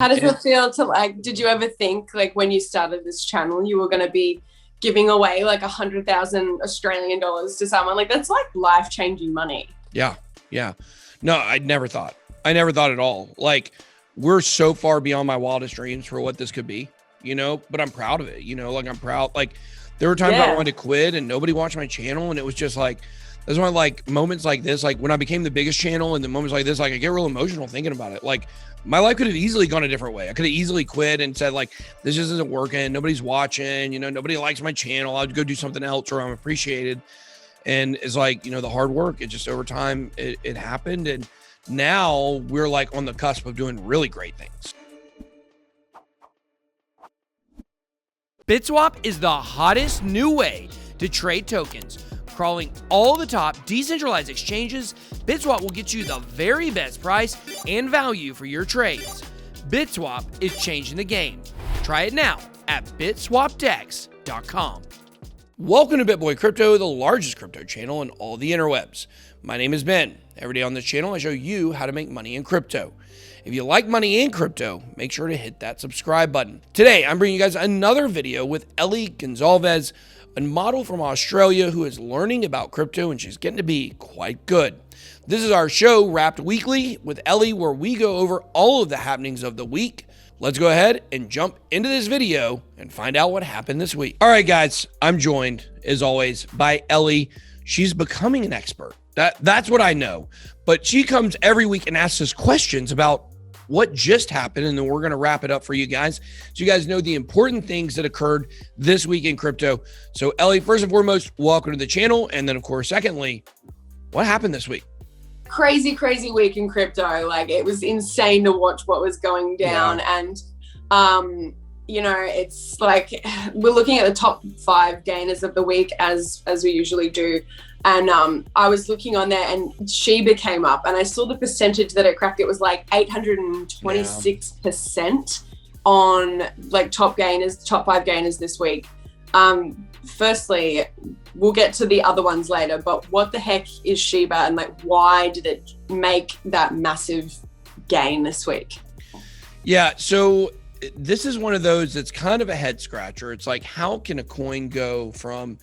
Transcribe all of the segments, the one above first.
How does it feel to like, did you ever think like when you started this channel, you were going to be giving away like 100,000 Australian dollars to someone? Like that's like life-changing money. Yeah. Yeah. No, I never thought at all. Like we're so far beyond my wildest dreams for what this could be, but I'm proud of it. Like I'm proud. Like there were times I wanted to quit and nobody watched my channel. And it was just like, that's why like moments like this, like when I became the biggest channel and the moments like this, like I get real emotional thinking about it. Like my life could have easily gone a different way. I could have easily quit and said like, this just isn't working. Nobody's watching, nobody likes my channel. I'd go do something else or I'm appreciated. And it's like, the hard work, it just over time, it happened. And now we're like on the cusp of doing really great things. BitSwap is the hottest new way to trade tokens. Crawling all the top decentralized exchanges, BitSwap will get you the very best price and value for your trades. BitSwap is changing the game. Try it now at bitswapdex.com. Welcome to BitBoy Crypto, the largest crypto channel in all the interwebs. My name is Ben. Every day on this channel, I show you how to make money in crypto. If you like money in crypto, make sure to hit that subscribe button. Today, I'm bringing you guys another video with Ellie Gonzalez, a model from Australia who is learning about crypto, and she's getting to be quite good. This is our show, Wrapped Weekly, with Ellie, where we go over all of the happenings of the week. Let's go ahead and jump into this video and find out what happened this week. All right, guys, I'm joined, as always, by Ellie. She's becoming an expert. That's what I know. But she comes every week and asks us questions about what just happened, and then we're going to wrap it up for you guys so you guys know the important things that occurred this week in crypto. So, Ellie, first and foremost, welcome to the channel. And then, of course, secondly, what happened this week? Crazy week in crypto. Like it was insane to watch what was going down. Yeah. And it's like we're looking at the top 5 gainers of the week as we usually do. And I was looking on there and Shiba came up and I saw the percentage that it cracked. It was like 826% on like top 5 gainers this week. Firstly, we'll get to the other ones later, but what the heck is Shiba and like why did it make that massive gain this week? Yeah, so this is one of those that's kind of a head scratcher. It's like, how can a coin go from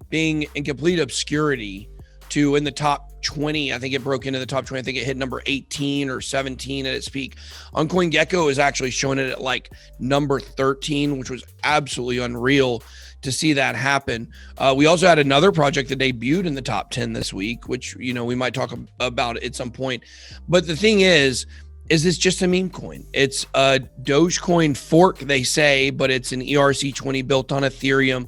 being in complete obscurity to in the top 20? I think it broke into the top 20. I think it hit number 18 or 17 at its peak. On CoinGecko is actually showing it at like number 13, which was absolutely unreal to see that happen. We also had another project that debuted in the top 10 this week, which, we might talk about at some point. But the thing is this just a meme coin? It's a Dogecoin fork, they say, but it's an ERC20 built on Ethereum.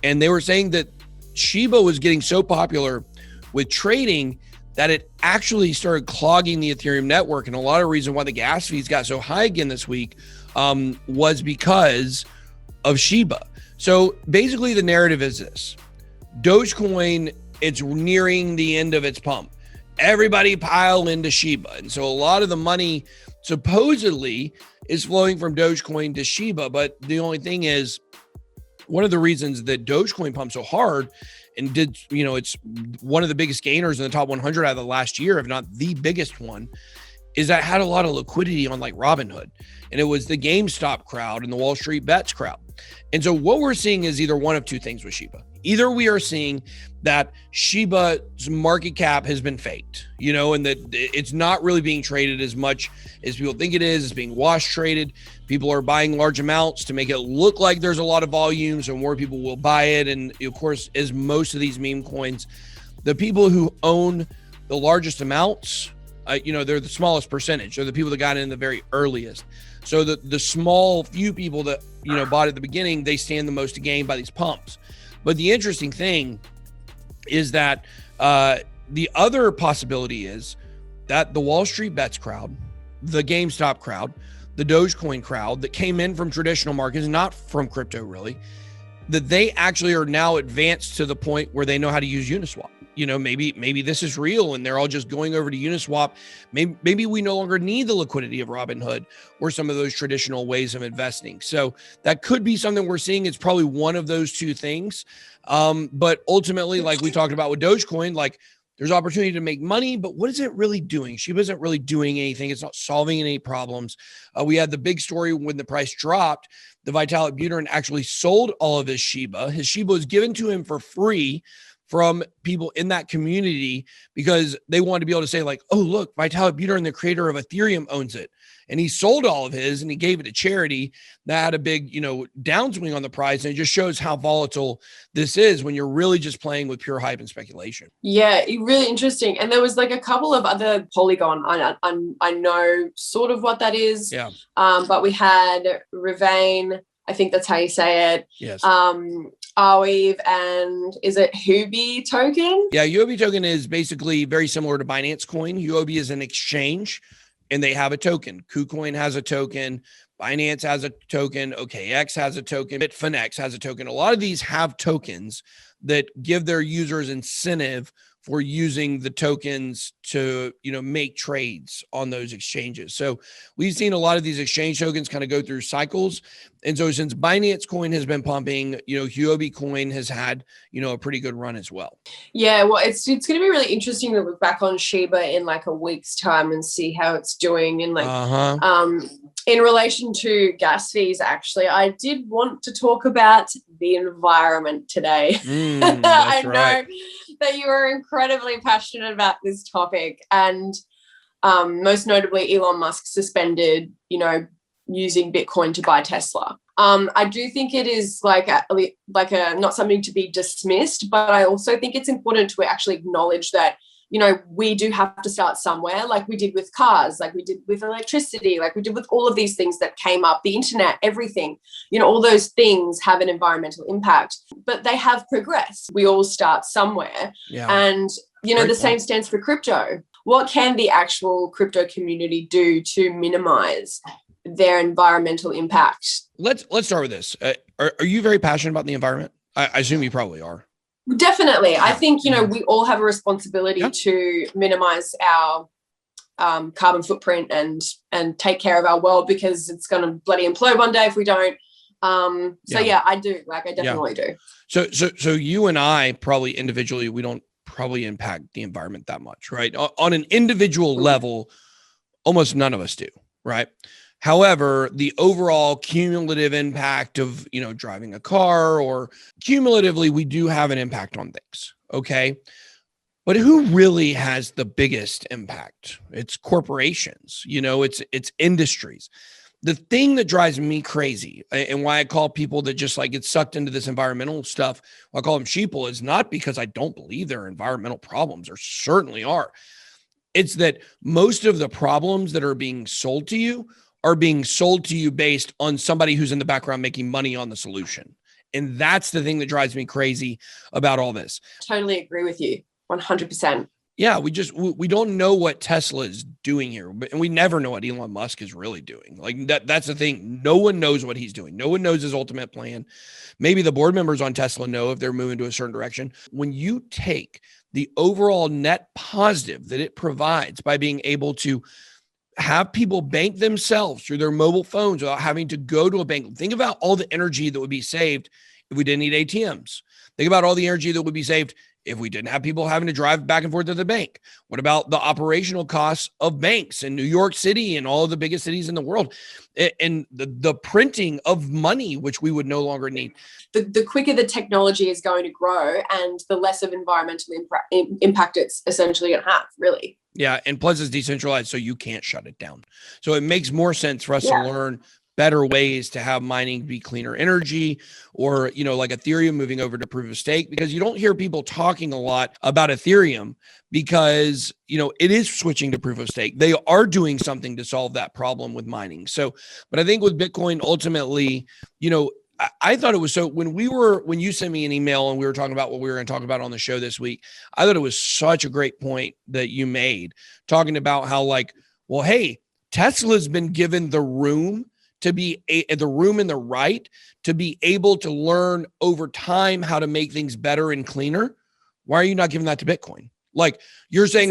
And they were saying that Shiba was getting so popular with trading that it actually started clogging the Ethereum network. And a lot of reason why the gas fees got so high again this week was because of Shiba. So basically the narrative is this: Dogecoin, it's nearing the end of its pump. Everybody pile into Shiba. And so a lot of the money supposedly is flowing from Dogecoin to Shiba. But the only thing is, one of the reasons that Dogecoin pumped so hard and did, it's one of the biggest gainers in the top 100 out of the last year, if not the biggest one, is that it had a lot of liquidity on like Robinhood. And it was the GameStop crowd and the Wall Street Bets crowd. And so what we're seeing is either one of two things with Shiba. Either we are seeing that Shiba's market cap has been faked, and that it's not really being traded as much as people think it is. It's being wash traded. People are buying large amounts to make it look like there's a lot of volume, so more people will buy it. And of course, as most of these meme coins, the people who own the largest amounts, they're the smallest percentage. They're the people that got in the very earliest. So the small few people that, bought at the beginning, they stand the most to gain by these pumps. But the interesting thing is that the other possibility is that the Wall Street Bets crowd, the GameStop crowd, the Dogecoin crowd that came in from traditional markets, not from crypto really, that they actually are now advanced to the point where they know how to use Uniswap. Maybe this is real and they're all just going over to Uniswap. Maybe we no longer need the liquidity of Robinhood or some of those traditional ways of investing. So that could be something we're seeing. It's probably one of those two things. But ultimately, like we talked about with Dogecoin, like There's opportunity to make money, but what is it really doing? Shiba isn't really doing anything. It's not solving any problems. We had the big story when the price dropped. The Vitalik Buterin actually sold all of his Shiba. His Shiba was given to him for free from people in that community because they wanted to be able to say like, oh, look, Vitalik Buterin, the creator of Ethereum, owns it. And he sold all of his and he gave it to charity. That had a big, downswing on the price. And it just shows how volatile this is when you're really just playing with pure hype and speculation. Yeah, really interesting. And there was like a couple of other Polygon. I know sort of what that is. Yeah. But we had Revane. I think that's how you say it. Yes. Arweave, and is it Huobi token? Yeah, Huobi token is basically very similar to Binance Coin. Huobi is an exchange, and they have a token. KuCoin has a token. Binance has a token. OKX has a token. Bitfinex has a token. A lot of these have tokens that give their users incentive for using the tokens to, make trades on those exchanges. So we've seen a lot of these exchange tokens kind of go through cycles. And so since Binance Coin has been pumping, Huobi Coin has had, a pretty good run as well. Yeah, well, it's going to be really interesting to look back on Shiba in like a week's time and see how it's doing. And like, in relation to gas fees, actually, I did want to talk about the environment today. I know that you are incredibly passionate about this topic, and most notably, Elon Musk suspended, using Bitcoin to buy Tesla. I do think it is like a not something to be dismissed, but I also think it's important to actually acknowledge that, we do have to start somewhere, like we did with cars, like we did with electricity, like we did with all of these things that came up, the internet, everything, all those things have an environmental impact, but they have progressed. We all start somewhere. Yeah. And, the same stands for crypto. What can the actual crypto community do to minimize their environmental impact? Let's start with this. Are you very passionate about the environment? I assume you probably are. Definitely. I think, we all have a responsibility to minimize our carbon footprint and take care of our world, because it's going to bloody implode one day if we don't. I do. Like, I definitely do. So you and I probably individually, we don't probably impact the environment that much, right? On an individual level, almost none of us do, right? However, the overall cumulative impact of, driving a car, or cumulatively, we do have an impact on things. Okay. But who really has the biggest impact? It's corporations, it's industries. The thing that drives me crazy, and why I call people that just like get sucked into this environmental stuff, I call them sheeple, is not because I don't believe there are environmental problems. There certainly are. It's that most of the problems that are being sold to you are being sold to you based on somebody who's in the background making money on the solution. And that's the thing that drives me crazy about all this. Totally agree with you. 100%. Yeah, we don't know what Tesla is doing here, and we never know what Elon Musk is really doing. Like that's the thing. No one knows what he's doing. No one knows his ultimate plan. Maybe the board members on Tesla know if they're moving to a certain direction. When you take the overall net positive that it provides by being able to have people bank themselves through their mobile phones without having to go to a bank. Think about all the energy that would be saved if we didn't need ATMs. Think about all the energy that would be saved if we didn't have people having to drive back and forth to the bank. What about the operational costs of banks in New York City and all of the biggest cities in the world? And the printing of money, which we would no longer need. The quicker the technology is going to grow, and the less of environmental impact it's essentially going to have, really. Yeah, and plus it's decentralized, so you can't shut it down. So it makes more sense for us to learn better ways to have mining be cleaner energy, or, like Ethereum moving over to proof of stake, because you don't hear people talking a lot about Ethereum because, it is switching to proof of stake. They are doing something to solve that problem with mining. So, but I think with Bitcoin, ultimately, I thought it was when you sent me an email and we were talking about what we were going to talk about on the show this week, I thought it was such a great point that you made, talking about how hey, Tesla's been given the room to be the room and the right to be able to learn over time how to make things better and cleaner. Why are you not giving that to Bitcoin? Like you're saying,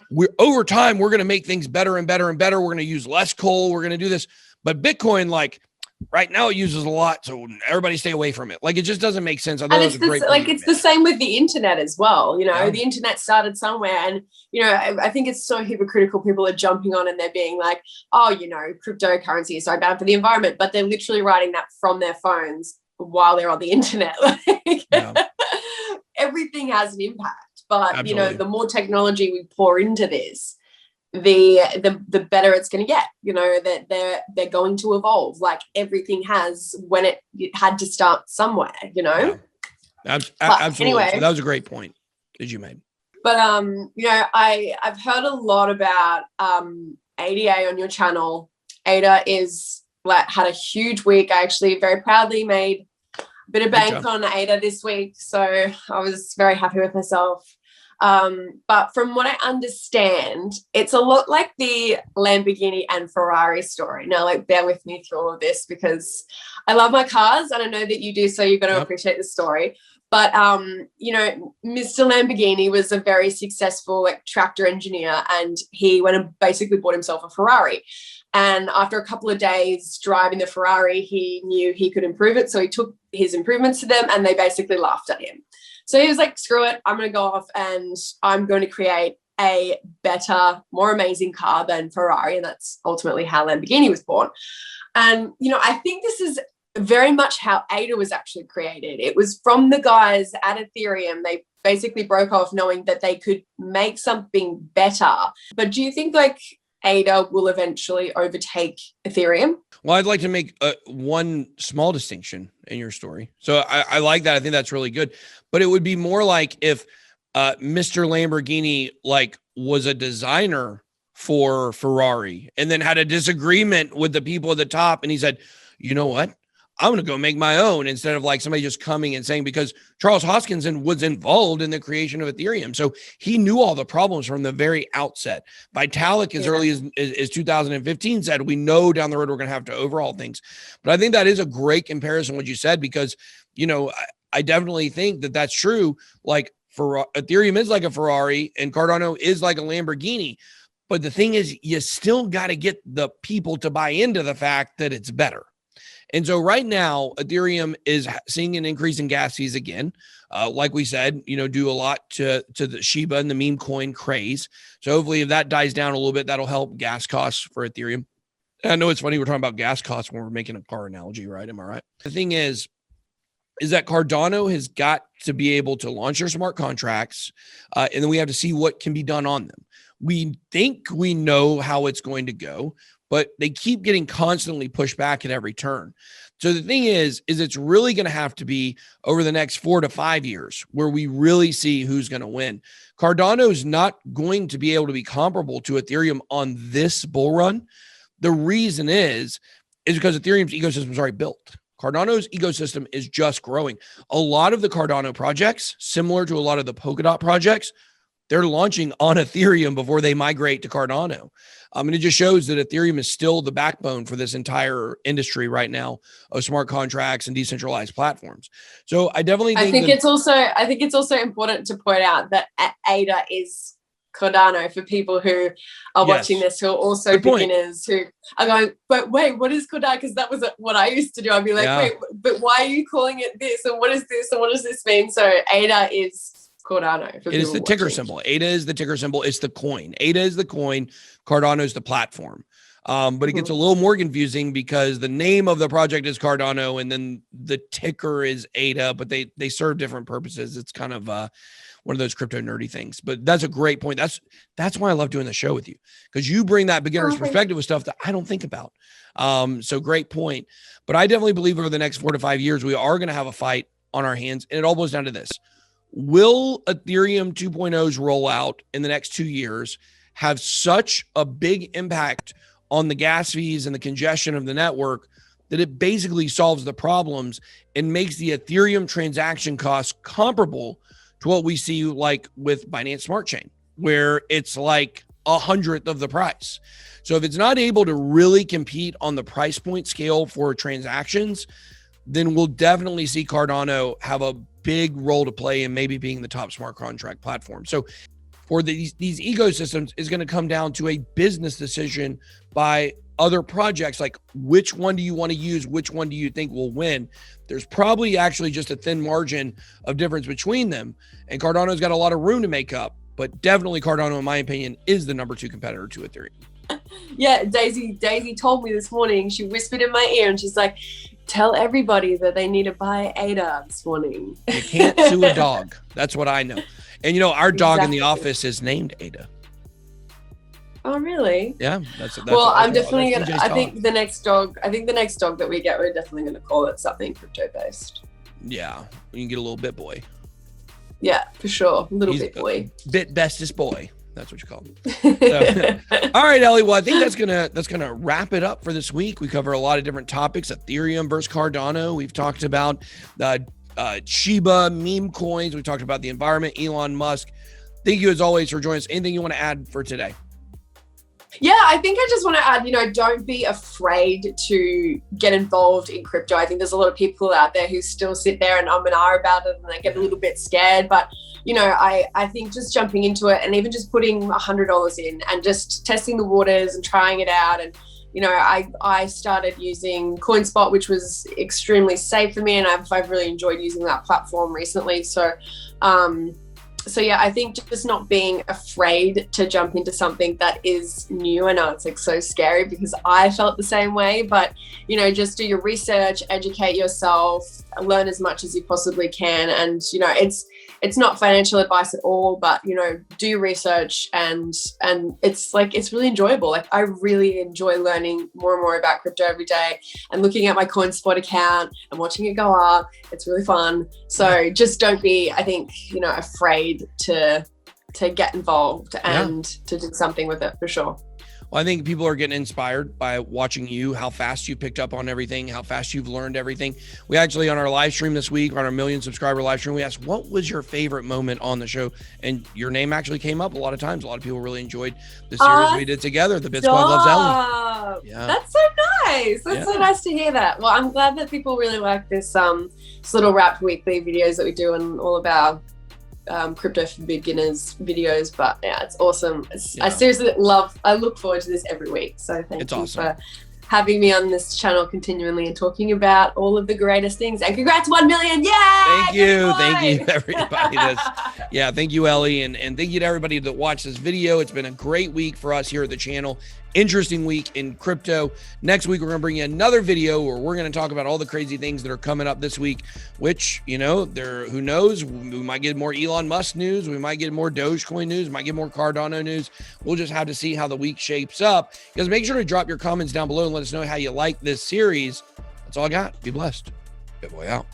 we're over time, we're going to make things better and better and better. We're going to use less coal. We're going to do this. But Bitcoin, right now it uses a lot, so everybody stay away from it. Like, it just doesn't make sense. I thought And that was it's a great the, point like you it's the made. same with the internet as well. Yeah. The internet started somewhere, and I think it's so hypocritical. People are jumping on and they're being like, oh, cryptocurrency is so bad for the environment, but they're literally writing that from their phones while they're on the internet. Everything has an impact, but Absolutely. the more technology we pour into this, the better it's going to get. That they're going to evolve, like everything has, when it had to start somewhere. Yeah. Absolutely. Anyway, So that was a great point that you made. But I've heard a lot about ADA on your channel. Ada had a huge week. I actually very proudly made a bit of bank on Ada this week, so I was very happy with myself. But from what I understand, it's a lot like the Lamborghini and Ferrari story. Now, bear with me through all of this because I love my cars and I know that you do, so you've got to appreciate the story. But, Mr. Lamborghini was a very successful tractor engineer, and he went and basically bought himself a Ferrari. And after a couple of days driving the Ferrari, he knew he could improve it. So he took his improvements to them and they basically laughed at him. So he was like, screw it, I'm going to go off and I'm going to create a better, more amazing car than Ferrari. And that's ultimately how Lamborghini was born. And, I think this is very much how Ada was actually created. It was from the guys at Ethereum. They basically broke off knowing that they could make something better. But do you think Ada will eventually overtake Ethereum? Well, I'd like to make one small distinction in your story. So I like that. I think that's really good. But it would be more like if Mr. Lamborghini was a designer for Ferrari and then had a disagreement with the people at the top, and he said, you know what? I'm going to go make my own, instead of somebody just coming and saying, because Charles Hoskinson was involved in the creation of Ethereum. So he knew all the problems from the very outset. Vitalik, as early as 2015, said, we know down the road we're going to have to overhaul things. But I think that is a great comparison, what you said, because, I definitely think that that's true. Ethereum is like a Ferrari and Cardano is like a Lamborghini. But the thing is, you still got to get the people to buy into the fact that it's better. And so right now, Ethereum is seeing an increase in gas fees again. Like we said, due a lot to the Shiba and the meme coin craze. So hopefully if that dies down a little bit, that'll help gas costs for Ethereum. And I know it's funny we're talking about gas costs when we're making a car analogy, right? Am I right? The thing is that Cardano has got to be able to launch their smart contracts, and then we have to see what can be done on them. We think we know how it's going to go, but they keep getting constantly pushed back at every turn. So the thing is it's really going to have to be over the next 4 to 5 years where we really see who's going to win. Cardano is not going to be able to be comparable to Ethereum on this bull run. The reason is because Ethereum's ecosystem is already built. Cardano's ecosystem is just growing. A lot of the Cardano projects, similar to a lot of the Polkadot projects, they're launching on Ethereum before they migrate to Cardano. And it just shows that Ethereum is still the backbone for this entire industry right now of smart contracts and decentralized platforms. So I definitely think it's also important to point out that Ada is Cardano for people who are watching this, who are also beginners, who are going, but wait, what is Cardano? Because that was what I used to do. I'd be like, wait, but why are you calling it this? And what is this? And what does this mean? So Ada is Cardano. It is the ticker symbol. Ada is the ticker symbol. It's the coin. Ada is the coin. Cardano is the platform. But it gets a little more confusing because the name of the project is Cardano and then the ticker is Ada, but they serve different purposes. It's kind of one of those crypto nerdy things. But that's a great point. That's why I love doing the show with you, because you bring that beginner's perspective with stuff that I don't think about. So great point. But I definitely believe over the next 4 to 5 years, we are going to have a fight on our hands. And it all boils down to this. Will Ethereum 2.0's rollout in the next 2 years have such a big impact on the gas fees and the congestion of the network that it basically solves the problems and makes the Ethereum transaction costs comparable to what we see like with Binance Smart Chain, where it's like 100th of the price? So if it's not able to really compete on the price point scale for transactions, then we'll definitely see Cardano have a big role to play in maybe being the top smart contract platform. So for these ecosystems is going to come down to a business decision by other projects, like which one do you want to use? Which one do you think will win? There's probably actually just a thin margin of difference between them. And Cardano's got a lot of room to make up, but definitely Cardano, in my opinion, is the number 2 competitor to Ethereum. Yeah, Daisy told me this morning, she whispered in my ear and she's like, tell everybody that they need to buy ADA this morning. You can't sue a dog. That's what I know. And our dog in the office is named Ada. Oh, really? Yeah. That's well, I'm definitely going to, I think the next dog that we get, we're definitely going to call it something crypto based. Yeah. You can get a little bit boy. Yeah, for sure. Little bit boy. Bit bestest boy. That's what you call him. So, all right, Ellie. Well, I think that's gonna wrap it up for this week. We cover a lot of different topics: Ethereum versus Cardano. We've talked about Shiba, meme coins. We talked about the environment, Elon Musk. Thank you as always for joining us. Anything you want to add for today? Yeah, I think I just want to add, don't be afraid to get involved in crypto. I think there's a lot of people out there who still sit there and and ah about it and they get a little bit scared. But, I think just jumping into it and even just putting $100 in and just testing the waters and trying it out. And, I started using CoinSpot, which was extremely safe for me. And I've really enjoyed using that platform recently. So yeah, I think just not being afraid to jump into something that is new. I know it's like so scary because I felt the same way, but just do your research, educate yourself, learn as much as you possibly can. And, it's not financial advice at all, but, do your research and it's really enjoyable. Like I really enjoy learning more and more about crypto every day and looking at my CoinSpot account and watching it go up. It's really fun. So just don't be, I think, afraid to get involved and to do something with it for sure. Well, I think people are getting inspired by watching you, how fast you picked up on everything, how fast you've learned everything. We actually, on our live stream this week, on our 1 million subscriber live stream, we asked, what was your favorite moment on the show? And your name actually came up a lot of times. A lot of people really enjoyed the series we did together, The BitSquad Loves Ellie. Yeah. That's so nice. That's so nice to hear that. Well, I'm glad that people really like this little wrapped weekly videos that we do and all of our crypto for beginners videos. But yeah, it's awesome. I seriously I look forward to this every week. So thank you for having me on this channel continually and talking about all of the greatest things. And congrats, 1 million. Yeah. Thank you everybody. Thank you, Ellie. And thank you to everybody that watched this video. It's been a great week for us here at the channel. Interesting week in crypto. Next week, we're going to bring you another video where we're going to talk about all the crazy things that are coming up this week, which, who knows? We might get more Elon Musk news. We might get more Dogecoin news. We might get more Cardano news. We'll just have to see how the week shapes up. Guys, make sure to drop your comments down below and let us know how you like this series. That's all I got. Be blessed. BitBoy out.